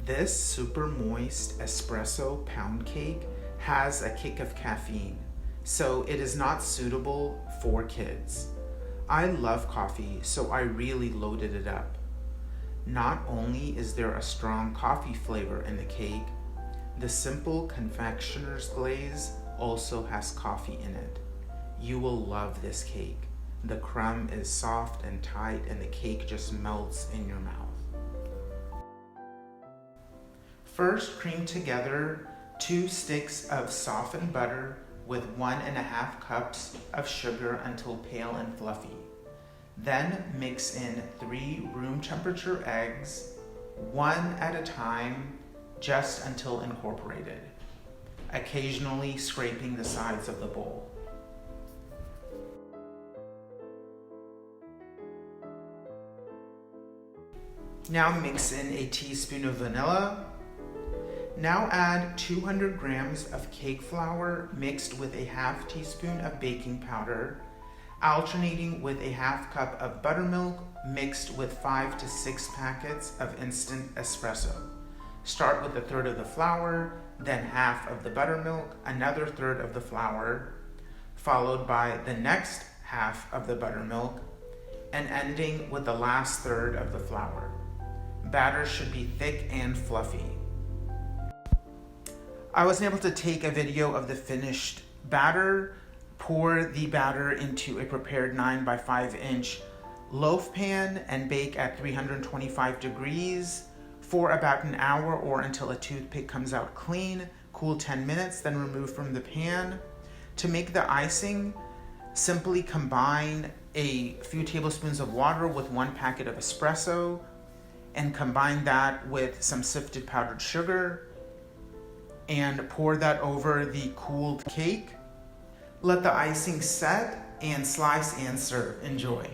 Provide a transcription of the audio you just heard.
This super moist espresso pound cake has a kick of caffeine, so it is not suitable for kids. I love coffee, so I really loaded it up. Not only is there a strong coffee flavor in the cake, the simple confectioner's glaze also has coffee in it. You will love this cake. The crumb is soft and tight, and the cake just melts in your mouth. First, cream together 2 sticks of softened butter with 1.5 cups of sugar until pale and fluffy. Then mix in 3 room temperature eggs, one at a time, just until incorporated, occasionally scraping the sides of the bowl. Now mix in a teaspoon of vanilla. Now add 200 grams of cake flour mixed with a half teaspoon of baking powder, alternating with a half cup of buttermilk mixed with 5 to 6 packets of instant espresso. Start with 1/3 of the flour, then half of the buttermilk, another 1/3 of the flour, followed by the next half of the buttermilk, and ending with the last 1/3 of the flour. Batter should be thick and fluffy. I wasn't able to take a video of the finished batter. Pour the batter into a prepared 9 by 5 inch loaf pan and bake at 325 degrees for about an hour or until a toothpick comes out clean. Cool 10 minutes, then remove from the pan. To make the icing, simply combine a few tablespoons of water with 1 packet of espresso and combine that with some sifted powdered sugar and pour that over the cooled cake. Let the icing set and slice and serve. Enjoy.